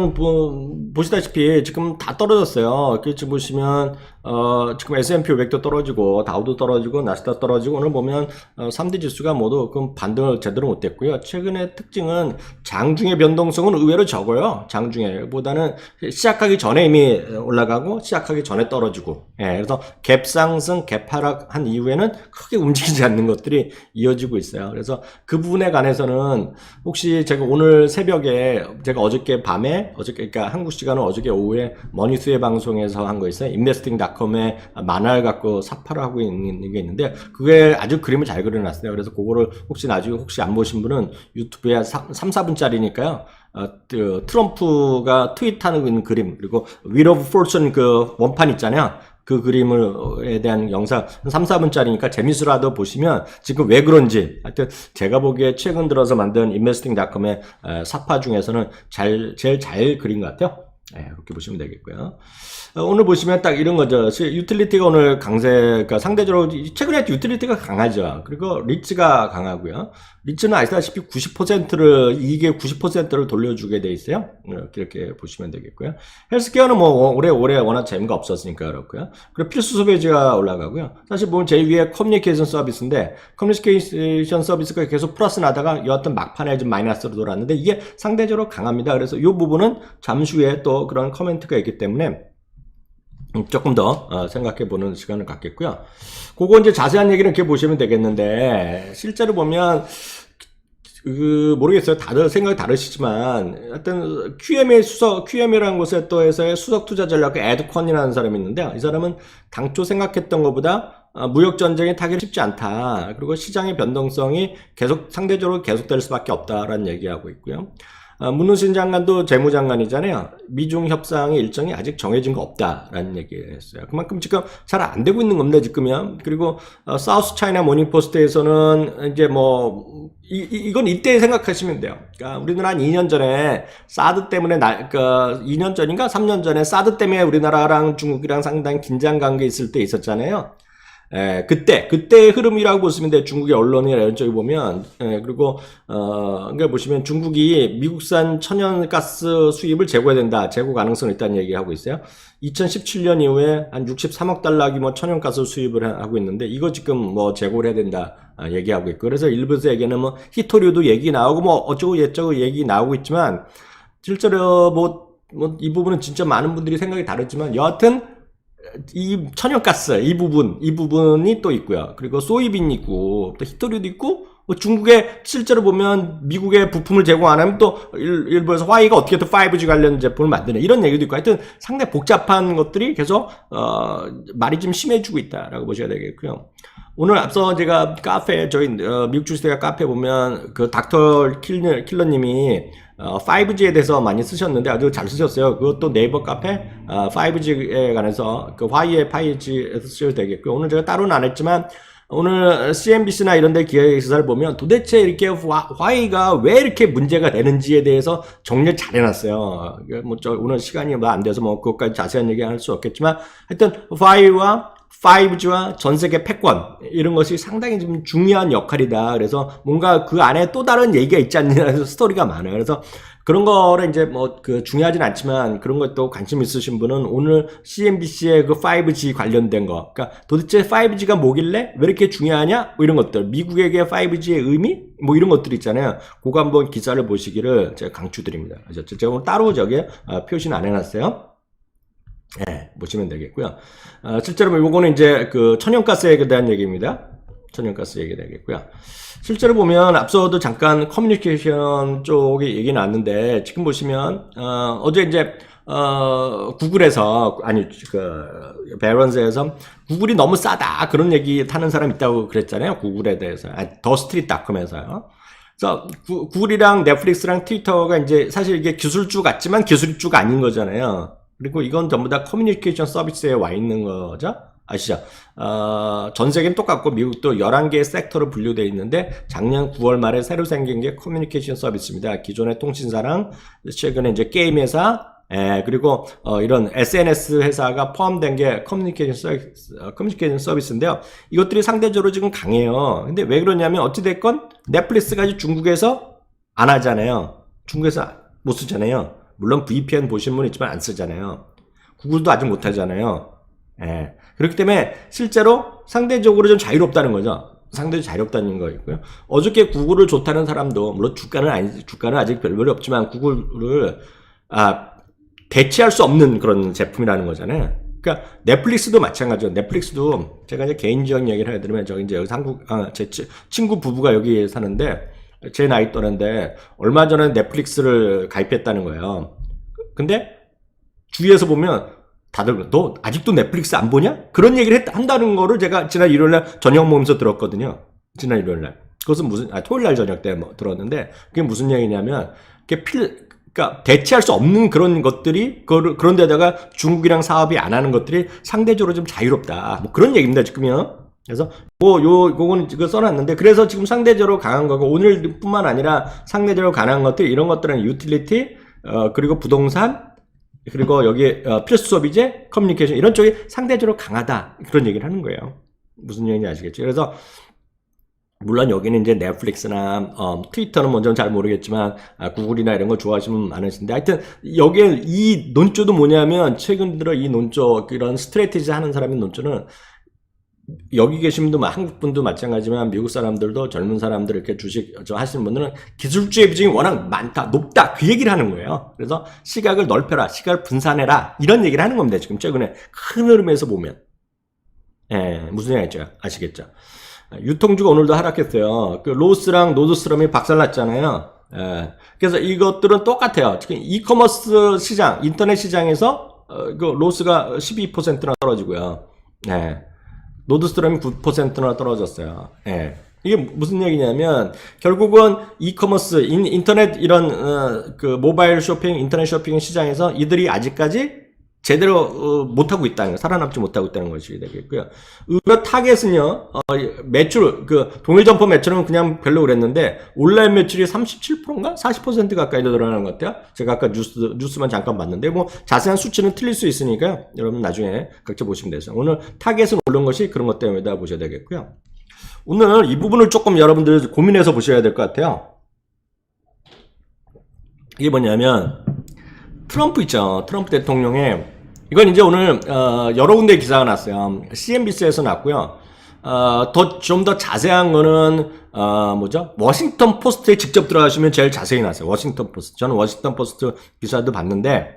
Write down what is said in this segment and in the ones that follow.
일단은 보시다시피 지금 다 떨어졌어요. 지금 보시면 지금 S&P 500도 떨어지고 다우도 떨어지고 나스닥 떨어지고 오늘 보면 3대 지수가 모두 그럼 반등을 제대로 못했고요. 최근의 특징은 장중의 변동성은 의외로 적어요. 장중에 보다는 시작하기 전에 이미 올라가고 시작하기 전에 떨어지고, 그래서 갭 상승, 갭 하락한 이후에는 크게 움직이지 않는 것들이 이어지고 있어요. 그래서 그 부분에 관해서는 혹시 제가 오늘 새벽에 제가 어저께 밤에 그러니까 한국 시간은 어저께 오후에 머니스의 방송에서 한 거 있어요. investing.com에 만화를 갖고 삽화를 하고 있는 게 있는데 그게 아주 그림을 잘 그려놨어요. 그래서 그거를 혹시 나중에 혹시 안 보신 분은 유튜브에 3, 4분짜리니까요. 트럼프가 트윗하는 있는 그림 그리고 Wheel of Fortune 그 원판 있잖아요. 그 그림에 대한 영상 3, 4분짜리니까 재미있어라도 보시면 지금 왜 그런지 하여튼 제가 보기에 최근 들어서 만든 investing.com의 삽화 중에서는 제일 잘 그린 것 같아요. 그렇게 보시면 되겠고요. 오늘 보시면 딱 이런 거죠. 유틸리티가 오늘 그러니까 상대적으로 최근에 유틸리티가 강하죠. 그리고 리츠가 강하고요. 리츠는 아시다시피 90%를 이익의 90%를 돌려주게 돼 있어요. 이렇게 보시면 되겠고요. 헬스케어는 뭐 올해 워낙 재미가 없었으니까 그렇고요. 그리고 필수 소비재가 올라가고요. 사실 보면 제일 위에 커뮤니케이션 서비스인데 커뮤니케이션 서비스가 계속 플러스 나다가 여하튼 막판에 좀 마이너스로 돌았는데 이게 상대적으로 강합니다. 그래서 이 부분은 잠시 후에 또 그런 코멘트가 있기 때문에 조금 더 생각해 보는 시간을 갖겠고요. 그거 이제 자세한 얘기는 이렇게 보시면 되겠는데 실제로 보면 모르겠어요. 다들 생각이 다르시지만 하여튼 QM이라는 곳에 또 해서의 수석 투자 전략가 에드컨이라는 사람이 있는데 이 사람은 당초 생각했던 것보다 무역 전쟁이 타기 쉽지 않다. 그리고 시장의 변동성이 상대적으로 계속될 수밖에 없다라는 얘기하고 있고요. 문우신 장관도 재무장관이잖아요. 미중 협상의 일정이 아직 정해진 거 없다라는 얘기를 했어요. 그만큼 지금 잘 안 되고 있는 겁니다, 지금요. 그리고 사우스 차이나 모닝포스트에서는 이제 이건 이때 생각하시면 돼요. 그러니까 우리는 한 2년 전에 사드 때문에 2년 전인가 3년 전에 사드 때문에 우리나라랑 중국이랑 상당히 긴장 관계 있을 때 있었잖아요. 그때의 흐름이라고 보시면 돼요. 중국의 언론이나 이런 쪽에 보면. 그리고, 그러니까 보시면 중국이 미국산 천연가스 수입을 재고해야 된다. 재고 가능성이 있다는 얘기하고 있어요. 2017년 이후에 한 63억 달러 규모 천연가스 수입을 하고 있는데, 이거 지금 재고를 해야 된다. 얘기하고 있고. 그래서 일부에서에게는 히토류도 얘기 나오고, 어쩌고 저쩌고 얘기 나오고 있지만, 실제로 이 부분은 진짜 많은 분들이 생각이 다르지만, 여하튼, 이 천연가스 이 부분이 또 있고요. 그리고 소이빈 있고 또 히토류도 있고 중국에 실제로 보면 미국에 부품을 제공 안 하면 또 일부에서 화웨이가 어떻게든 5G 관련 제품을 만드네 이런 얘기도 있고 하여튼 상당히 복잡한 것들이 계속 말이 좀 심해지고 있다라고 보셔야 되겠고요. 오늘 앞서 제가 저희 미국 주식대가 카페 보면 그 닥터 킬러님이 5G에 대해서 많이 쓰셨는데 아주 잘 쓰셨어요. 그것도 네이버 카페 5G에 관해서 그 화이의 5G에서 쓰셔도 되겠고요. 오늘 제가 따로는 안 했지만 오늘 CNBC나 이런 데 기사를 보면 도대체 이렇게 화웨이가 왜 이렇게 문제가 되는지에 대해서 정리를 잘 해놨어요. 오늘 시간이 안 돼서 그것까지 자세한 얘기 할 수 없겠지만 하여튼 화웨이와 5G와 전 세계 패권 이런 것이 상당히 좀 중요한 역할이다. 그래서 뭔가 그 안에 또 다른 얘기가 있지 않느냐 해서 스토리가 많아요. 그래서 그런 거를 이제 중요하진 않지만 그런 것도 관심 있으신 분은 오늘 CNBC의 그 5G 관련된 거. 그러니까 도대체 5G가 뭐길래 왜 이렇게 중요하냐? 이런 것들. 미국에게 5G의 의미? 이런 것들 있잖아요. 그거 한번 기사를 보시기를 제가 강추드립니다. 제가 오늘 따로 표시는 안 해놨어요. 보시면 되겠고요. 실제로 요거는 이제 그 천연가스에 대한 얘기입니다. 천연가스 얘기 되겠고요. 실제로 보면 앞서도 잠깐 커뮤니케이션 쪽에 얘기 나왔는데 지금 보시면 어제 이제 구글에서 베런스에서 구글이 너무 싸다 그런 얘기 하는 사람 있다고 그랬잖아요. 구글에 대해서 더스트릿닷컴에서요. 그래서 구글이랑 넷플릭스랑 트위터가 이제 사실 이게 기술주 같지만 기술주가 아닌 거잖아요. 그리고 이건 전부 다 커뮤니케이션 서비스에 와 있는 거죠. 아시죠? 전 세계는 똑같고 미국도 11개의 섹터로 분류되어 있는데 작년 9월 말에 새로 생긴 게 커뮤니케이션 서비스입니다. 기존의 통신사랑 최근에 이제 게임 회사 그리고 이런 SNS 회사가 포함된 게 커뮤니케이션 서비스인데요. 이것들이 상대적으로 지금 강해요. 근데 왜 그러냐면 어찌됐건 넷플릭스가 중국에서 안 하잖아요. 중국에서 못 쓰잖아요. 물론 VPN 보신 분 있지만 안 쓰잖아요. 구글도 아직 못 하잖아요. 예. 그렇기 때문에 실제로 상대적으로 좀 자유롭다는 거죠. 상대적으로 자유롭다는 거있고요. 어저께 구글을 좋다는 사람도 물론 주가는 아직 별볼이 없지만 구글을 대체할 수 없는 그런 제품이라는 거잖아요. 그러니까 넷플릭스도 마찬가지죠. 넷플릭스도 제가 이제 개인적인 얘기를 해드리면 저기 이제 여기서 제 친구 부부가 여기 사는데 제 나이 또래인데 얼마 전에 넷플릭스를 가입했다는 거예요. 근데 주위에서 보면 다들 너 아직도 넷플릭스 안 보냐? 그런 얘기를 한다는 거를 제가 지난 일요일날 저녁 먹으면서 들었거든요. 지난 일요일날. 그것은 토요일날 저녁 때 들었는데 그게 무슨 얘기냐면 그러니까 대체할 수 없는 그런 것들이 그런 데다가 중국이랑 사업이 안 하는 것들이 상대적으로 좀 자유롭다. 뭐 그런 얘기입니다, 지금요. 그래서 요거는 지금 써놨는데 그래서 지금 상대적으로 강한 거고 오늘뿐만 아니라 상대적으로 강한 것들 이런 것들은 유틸리티 그리고 부동산 그리고 여기 필수 소비재, 커뮤니케이션 이런 쪽이 상대적으로 강하다 그런 얘기를 하는 거예요. 무슨 얘기인지 아시겠죠? 그래서 물론 여기는 이제 넷플릭스나 트위터는 먼저 잘 모르겠지만 구글이나 이런 거 좋아하시는 분 많으신데 하여튼 여기에 이 논조도 뭐냐면 최근 들어 이 논조 이런 스트레티지 하는 사람의 논조는 여기 계신 분도 한국 분도 마찬가지지만 미국 사람들도 젊은 사람들 이렇게 주식 하시는 분들은 기술주의 비중이 워낙 많다 높다 그 얘기를 하는 거예요. 그래서 시각을 넓혀라 시각을 분산해라 이런 얘기를 하는 겁니다. 지금 최근에 큰 흐름에서 보면 무슨 얘기죠 아시겠죠? 유통주가 오늘도 하락했어요. 그 로스랑 노드스트롬이 박살났잖아요. 그래서 이것들은 똑같아요. 지금 이커머스 시장 인터넷 시장에서 그 로스가 12%나 떨어지고요. 노드스트롬이 9%나 떨어졌어요. 이게 무슨 얘기냐면 결국은 이커머스 인터넷 이런 그 모바일 쇼핑 인터넷 쇼핑 시장에서 이들이 아직까지 제대로 못하고 있다는 거, 살아남지 못하고 있다는 것이 되겠고요. 의외로 타겟은요, 매출, 동일 점포 매출은 그냥 별로 그랬는데, 온라인 매출이 37%인가? 40% 가까이 늘어나는 것 같아요. 제가 아까 뉴스만 잠깐 봤는데, 뭐, 자세한 수치는 틀릴 수 있으니까요. 여러분 나중에 각자 보시면 되죠. 오늘 타겟은 오른 것이 그런 것 때문이다 보셔야 되겠고요. 오늘 이 부분을 조금 여러분들 고민해서 보셔야 될 것 같아요. 이게 뭐냐면, 트럼프 있죠. 트럼프 대통령의 이건 이제 오늘 여러 군데 기사가 났어요. CNBC에서 났고요. 좀 더 자세한 거는 뭐죠? 워싱턴 포스트에 직접 들어가시면 제일 자세히 났어요. 워싱턴 포스트. 저는 워싱턴 포스트 기사도 봤는데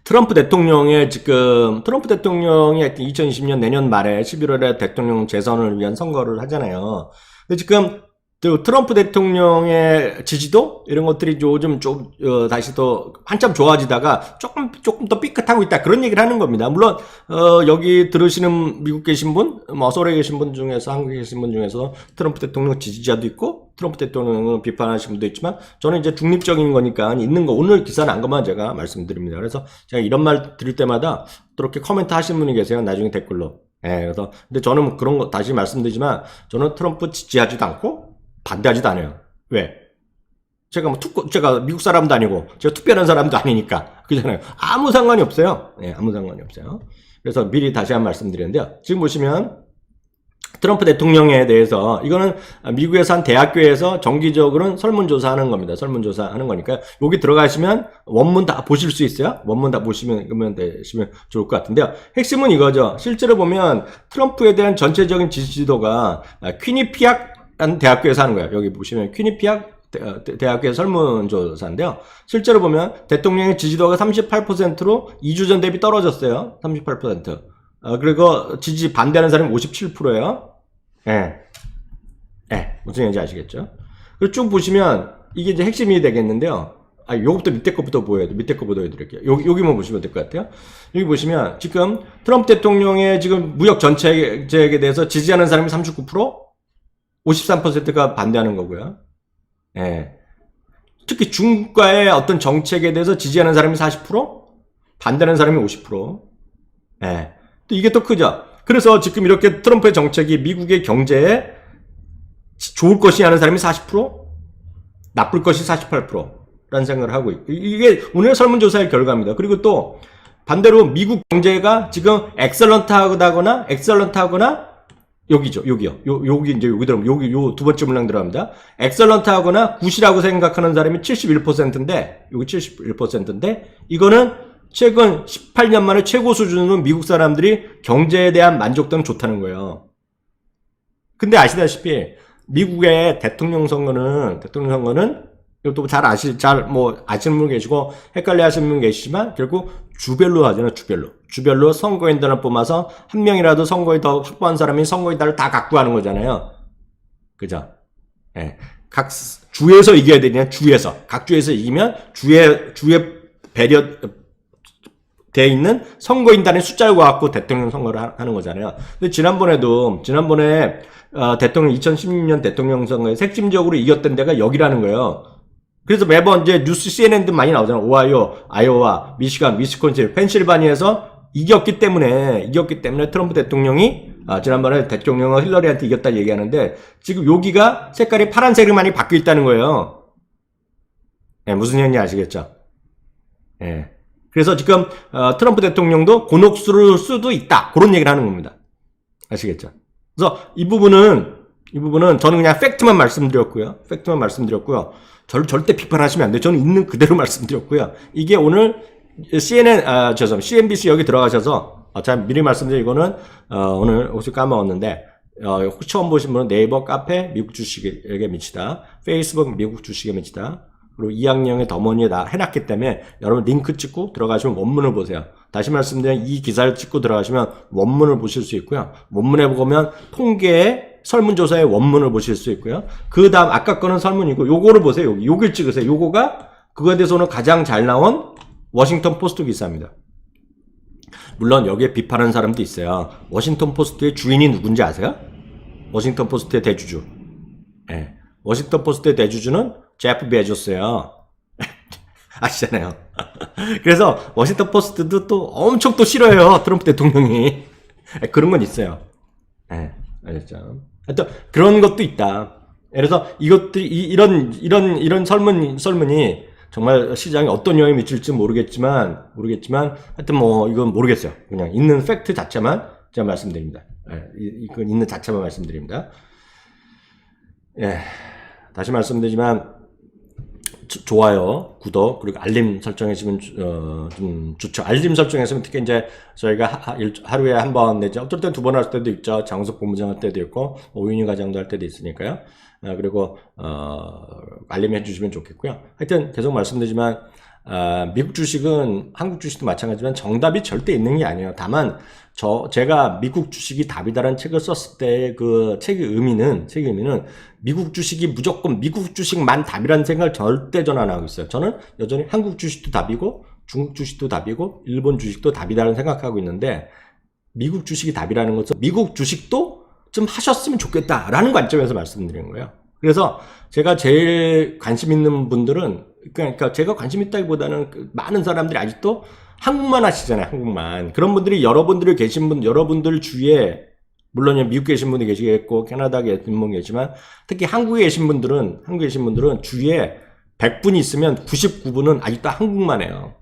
트럼프 대통령이 2020년 내년 말에 11월에 대통령 재선을 위한 선거를 하잖아요. 근데 지금 트럼프 대통령의 지지도 이런 것들이 요즘 다시 또 한참 좋아지다가 조금 더 삐끗하고 있다 그런 얘기를 하는 겁니다. 물론 여기 들으시는 미국 계신 분, 서울에 계신 분 중에서 한국에 계신 분 중에서 트럼프 대통령 지지자도 있고 트럼프 대통령을 비판하시는 분도 있지만 저는 이제 중립적인 거니까 있는 거 오늘 기사 난 것만 제가 말씀드립니다. 그래서 제가 이런 말 드릴 때마다 또 이렇게 코멘트 하시는 분이 계세요. 나중에 댓글로. 그래서 근데 저는 그런 거 다시 말씀드리지만 저는 트럼프 지지하지도 않고 반대하지도 않아요. 왜? 제가 제가 미국 사람도 아니고, 제가 투표하는 사람도 아니니까. 그잖아요. 아무 상관이 없어요. 아무 상관이 없어요. 그래서 미리 다시 한 말씀 드리는데요. 지금 보시면, 트럼프 대통령에 대해서, 이거는 미국에서 한 대학교에서 정기적으로는 설문조사 하는 겁니다. 설문조사 하는 거니까, 여기 들어가시면 원문 다 보실 수 있어요. 원문 다 보시면 되시면 좋을 것 같은데요. 핵심은 이거죠. 실제로 보면, 트럼프에 대한 전체적인 지지도가 퀴니피악 대학교에서 하는 거예요. 여기 보시면 퀴니피악 대학교의 설문조사인데요. 실제로 보면 대통령의 지지도가 38%로 2주 전 대비 떨어졌어요. 38%. 그리고 지지 반대하는 사람이 57%예요. 무슨 얘기인지 아시겠죠? 그리고 쭉 보시면 이게 이제 핵심이 되겠는데요. 요것부터 밑에 거부터 밑에 거 보여드릴게요. 여기만 보시면 될 것 같아요. 여기 보시면 지금 트럼프 대통령의 지금 무역 정책에 대해서 지지하는 사람이 39%? 53%가 반대하는 거고요. 특히 중국과의 어떤 정책에 대해서 지지하는 사람이 40%, 반대하는 사람이 50%. 또 이게 더 크죠. 그래서 지금 이렇게 트럼프의 정책이 미국의 경제에 좋을 것이 하는 사람이 40%, 나쁠 것이 48%라는 생각을 하고 있고 이게 오늘 설문조사의 결과입니다. 그리고 또 반대로 미국 경제가 지금 엑셀런트하거나 여기죠. 여기요. 여기 이제 여기 들어가면 요 두 번째 문장 들어갑니다. 엑설런트하거나 굿이라고 생각하는 사람이 71%인데 여기 71%인데 이거는 최근 18년 만에 최고 수준으로 미국 사람들이 경제에 대한 만족도는 좋다는 거예요. 근데 아시다시피 미국의 대통령 선거는 이것도 아시는 분 계시고 헷갈려 하시는 분 계시지만 결국 주별로 하잖아요. 주별로 선거인단을 뽑아서 한 명이라도 선거에 더 확보한 사람이 선거인단을 다 갖고 가는 거잖아요. 그죠? 예. 각 주에서 이겨야 되냐? 각 주에서 이기면 주에 배려 돼 있는 선거인단의 숫자를 갖고 대통령 선거를 하는 거잖아요. 근데 지난번에 대통령 2016년 대통령 선거에 핵심적으로 이겼던 데가 여기라는 거예요. 그래서 매번 이제 뉴스 CNN도 많이 나오잖아요. 오하이오, 아이오와, 미시간, 위스콘신, 펜실바니아에서 이겼기 때문에 트럼프 대통령이 지난번에 대통령은 힐러리한테 이겼다 얘기하는데 지금 여기가 색깔이 파란색으로 많이 바뀌어 있다는 거예요. 네, 무슨 얘기인지 아시겠죠? 네. 그래서 지금 트럼프 대통령도 곤혹스러울 수도 있다. 그런 얘기를 하는 겁니다. 아시겠죠? 그래서 이 부분은 저는 그냥 팩트만 말씀드렸고요. 저를 절대 비판하시면 안 돼요. 저는 있는 그대로 말씀드렸고요. 이게 오늘 CNBC 여기 들어가셔서 참 미리 말씀드린 이거는 오늘 혹시 까먹었는데 혹시 처음 보신 분은 네이버 카페 미국 주식에게 미치다, 페이스북 미국 주식에 미치다, 그리고 이학령의 더머니에 다 해놨기 때문에 여러분 링크 찍고 들어가시면 원문을 보세요. 다시 말씀드리면 이 기사를 찍고 들어가시면 원문을 보실 수 있고요. 원문에 보면 통계의 설문조사의 원문을 보실 수 있고요. 그 다음 아까 거는 설문이고 요거를 보세요. 요걸 찍으세요. 요거가 그거에 대해서는 가장 잘 나온 워싱턴 포스트 기사입니다. 물론 여기에 비판하는 사람도 있어요. 워싱턴 포스트의 주인이 누군지 아세요? 워싱턴 포스트의 대주주. 네. 워싱턴 포스트의 대주주는 제프 베조스예요. 아시잖아요. 그래서 워싱턴 포스트도 또 엄청 또 싫어해요. 트럼프 대통령이. 그런 건 있어요. 네. 알겠죠? 하여튼 그런 것도 있다. 그래서 이것들이 이런 설문이 정말 시장에 어떤 영향을 미칠지 모르겠지만 하여튼 뭐 이건 모르겠어요. 그냥 있는 팩트 자체만 제가 말씀드립니다. 이건 있는 자체만 말씀드립니다. 예. 다시 말씀드리지만 좋아요, 구독, 그리고 알림 설정해주시면 좀 좋죠. 알림 설정했으면 특히 이제 저희가 하루에 한 번 내지 어떨 때 두 번 할 때도 있죠. 장수 본부장 할 때도 있고 오윤희 과장도 할 때도 있으니까요. 그리고 알림해 주시면 좋겠고요. 하여튼 계속 말씀드리지만 미국 주식은 한국 주식도 마찬가지지만 정답이 절대 있는 게 아니에요. 다만 제가 미국 주식이 답이다라는 책을 썼을 때 그 책의 의미는 미국 주식이 무조건 미국 주식만 답이라는 생각을 절대 전 안 하고 있어요. 저는 여전히 한국 주식도 답이고 중국 주식도 답이고 일본 주식도 답이다라는 생각하고 있는데 미국 주식이 답이라는 것은 미국 주식도 좀 하셨으면 좋겠다라는 관점에서 말씀드리는 거예요. 그래서 제가 제일 관심 있는 분들은 그러니까 제가 관심 있다기보다는 많은 사람들이 아직도 한국만 하시잖아요. 한국만. 그런 분들이 여러분들 주위에 물론 미국 계신 분이 계시겠고 캐나다에 계신 분 계시지만 특히 한국에 계신 분들은 주위에 100분이 있으면 99분은 아직도 한국만 해요.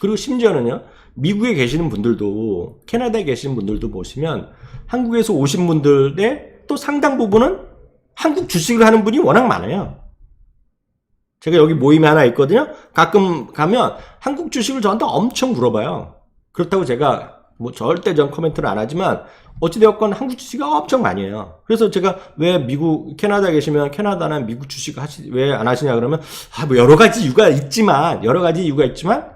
그리고 심지어는요. 미국에 계시는 분들도 캐나다에 계시는 분들도 보시면 한국에서 오신 분들의 또 상당 부분은 한국 주식을 하는 분이 워낙 많아요. 제가 여기 모임에 하나 있거든요. 가끔 가면 한국 주식을 저한테 엄청 물어봐요. 그렇다고 제가 뭐 절대 전 코멘트를 안 하지만 어찌되었건 한국 주식이 엄청 많이 해요. 그래서 제가 왜 캐나다에 계시면 캐나다나 미국 주식 왜 안 하시냐 그러면 뭐 여러 가지 이유가 있지만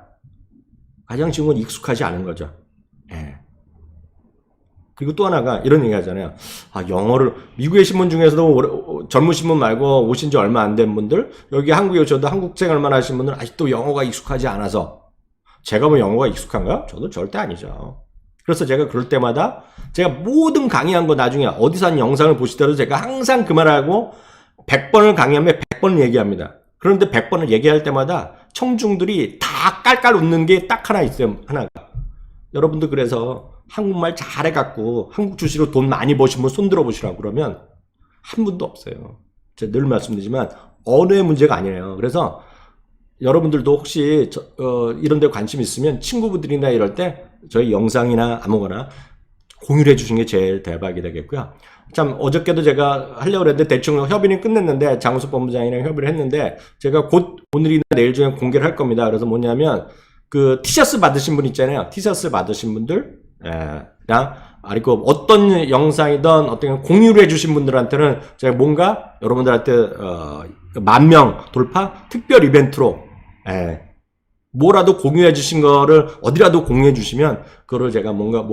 가장 쉬운 건 익숙하지 않은 거죠. 예. 그리고 또 하나가 이런 얘기 하잖아요. 영어를 미국에 계신 분 중에서도 젊으신 분 말고 오신 지 얼마 안 된 분들 여기 한국에 오셔도 한국 생활만 하신 분들은 아직도 영어가 익숙하지 않아서 제가 뭐 영어가 익숙한가요? 저도 절대 아니죠. 그래서 제가 그럴 때마다 제가 모든 강의한 거 나중에 어디서 한 영상을 보시더라도 제가 항상 그 말하고 100번을 강의하면 100번을 얘기합니다. 그런데 100번을 얘기할 때마다 청중들이 다 깔깔 웃는 게 딱 하나 있어요. 하나가. 여러분들 그래서 한국말 잘해갖고 한국 주식으로 돈 많이 버신 분 손 들어보시라고 그러면 한 분도 없어요. 제가 늘 말씀드리지만 언어의 문제가 아니에요. 그래서 여러분들도 혹시 이런 데 관심 있으면 친구분들이나 이럴 때 저희 영상이나 아무거나 공유를 해주신 게 제일 대박이 되겠고요. 참 어저께도 제가 하려고 했는데 대충 협의는 끝냈는데 장우석 본부장이랑 협의를 했는데 제가 곧 오늘이나 내일 중에 공개를 할 겁니다. 그래서 뭐냐면 그 티셔츠 받으신 분 있잖아요. 티셔츠 받으신 분들 랑 그리고 어떤 영상이든 어떤 공유를 해주신 분들한테는 제가 뭔가 여러분들한테 10,000명 돌파 특별 이벤트로 뭐라도 공유해 주신 거를 어디라도 공유해 주시면 그거를 제가 뭔가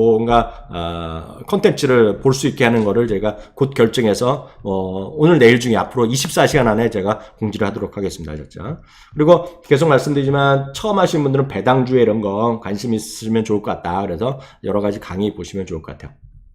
컨텐츠를 볼 수 있게 하는 거를 제가 곧 결정해서 오늘 내일 중에 앞으로 24시간 안에 제가 공지를 하도록 하겠습니다. 아셨죠? 그리고 계속 말씀드리지만 처음 하신 분들은 배당주에 이런 거 관심 있으시면 좋을 것 같다. 그래서 여러 가지 강의 보시면 좋을 것 같아요.